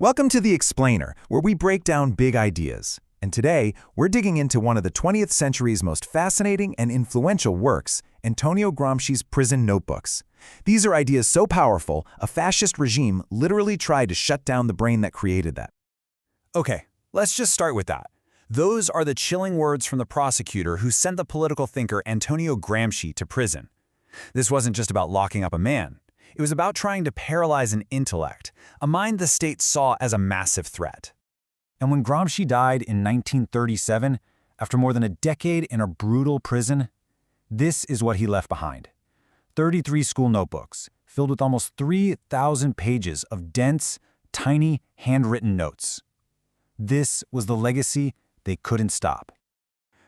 Welcome to The Explainer, where we break down big ideas. And today, we're digging into one of the 20th century's most fascinating and influential works, Antonio Gramsci's Prison Notebooks. These are ideas so powerful, a fascist regime literally tried to shut down the brain that created that. Okay, let's just start with that. Those are the chilling words from the prosecutor who sent the political thinker Antonio Gramsci to prison. This wasn't just about locking up a man. It was about trying to paralyze an intellect, a mind the state saw as a massive threat. And when Gramsci died in 1937, after more than a decade in a brutal prison, this is what he left behind. 33 school notebooks, filled with almost 3,000 pages of dense, tiny, handwritten notes. This was the legacy they couldn't stop.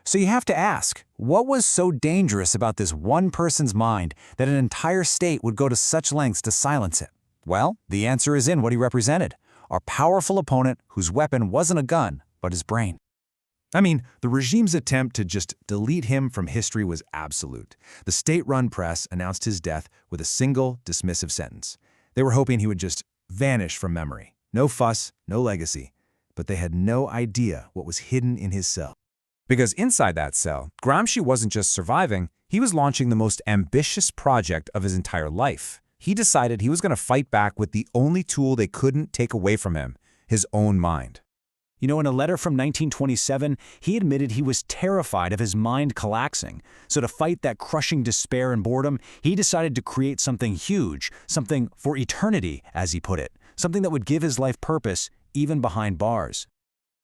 So you have to ask, what was so dangerous about this one person's mind that an entire state would go to such lengths to silence it? Well, the answer is in what he represented, our powerful opponent whose weapon wasn't a gun, but his brain. I mean, the regime's attempt to just delete him from history was absolute. The state-run press announced his death with a single, dismissive sentence. They were hoping he would just vanish from memory. No fuss, no legacy. But they had no idea what was hidden in his cell. Because inside that cell, Gramsci wasn't just surviving, he was launching the most ambitious project of his entire life. He decided he was going to fight back with the only tool they couldn't take away from him, his own mind. You know, in a letter from 1927, he admitted he was terrified of his mind collapsing. So to fight that crushing despair and boredom, he decided to create something huge, something for eternity, as he put it, something that would give his life purpose, even behind bars.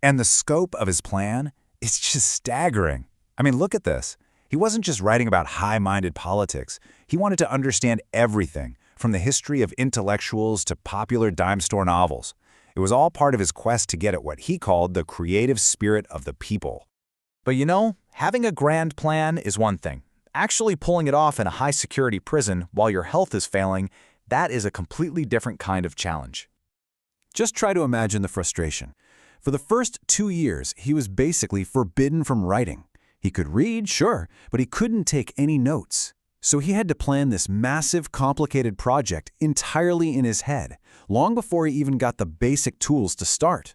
And the scope of his plan? It's just staggering. I mean, look at this. He wasn't just writing about high-minded politics. He wanted to understand everything, from the history of intellectuals to popular dime store novels. It was all part of his quest to get at what he called the creative spirit of the people. But you know, having a grand plan is one thing. Actually pulling it off in a high-security prison while your health is failing, that is a completely different kind of challenge. Just try to imagine the frustration. For the first 2 years, he was basically forbidden from writing. He could read, sure, but he couldn't take any notes. So he had to plan this massive, complicated project entirely in his head, long before he even got the basic tools to start.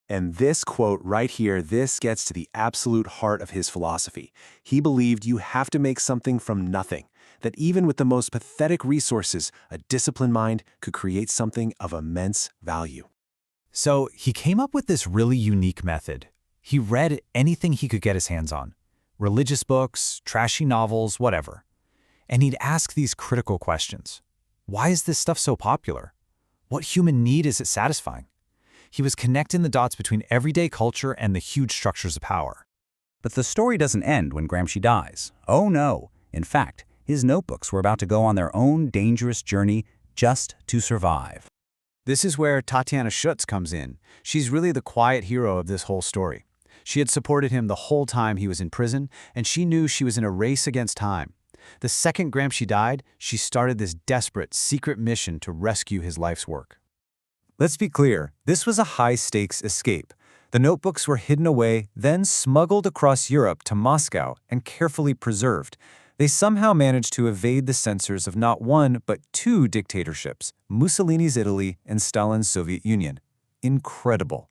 And this quote right here, this gets to the absolute heart of his philosophy. He believed you have to make something from nothing, that even with the most pathetic resources, a disciplined mind could create something of immense value. So he came up with this really unique method. He read anything he could get his hands on. Religious books, trashy novels, whatever. And he'd ask these critical questions. Why is this stuff so popular? What human need is it satisfying? He was connecting the dots between everyday culture and the huge structures of power. But the story doesn't end when Gramsci dies. Oh no. In fact, his notebooks were about to go on their own dangerous journey just to survive. This is where Tatiana Schucht comes in. She's really the quiet hero of this whole story. She had supported him the whole time he was in prison, and she knew she was in a race against time. The second Gramsci died, she started this desperate, secret mission to rescue his life's work. Let's be clear, this was a high-stakes escape. The notebooks were hidden away, then smuggled across Europe to Moscow and carefully preserved. They somehow managed to evade the censors of not one, but two dictatorships, Mussolini's Italy and Stalin's Soviet Union. Incredible.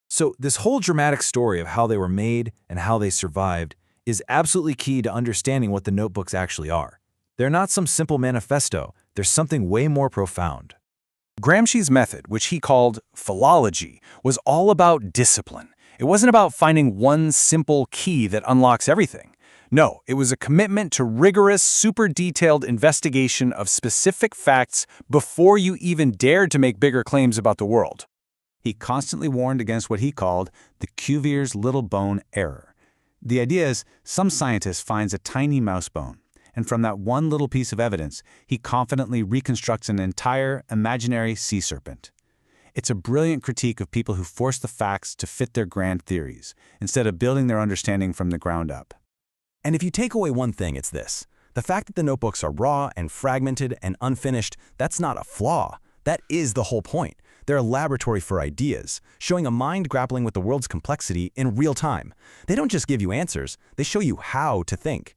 So this whole dramatic story of how they were made and how they survived is absolutely key to understanding what the notebooks actually are. They're not some simple manifesto, they're something way more profound. Gramsci's method, which he called philology, was all about discipline. It wasn't about finding one simple key that unlocks everything. No, it was a commitment to rigorous, super detailed investigation of specific facts before you even dared to make bigger claims about the world. He constantly warned against what he called the Cuvier's little bone error. The idea is, some scientist finds a tiny mouse bone, and from that one little piece of evidence, he confidently reconstructs an entire imaginary sea serpent. It's a brilliant critique of people who force the facts to fit their grand theories, instead of building their understanding from the ground up. And if you take away one thing, it's this. The fact that the notebooks are raw and fragmented and unfinished, that's not a flaw. That is the whole point. They're a laboratory for ideas, showing a mind grappling with the world's complexity in real time. They don't just give you answers, they show you how to think.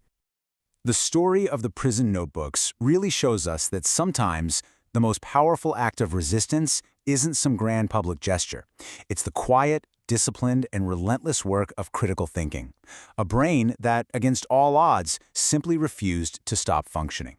The story of the prison notebooks really shows us that sometimes the most powerful act of resistance isn't some grand public gesture. It's the quiet, disciplined, and relentless work of critical thinking. A brain that, against all odds, simply refused to stop functioning.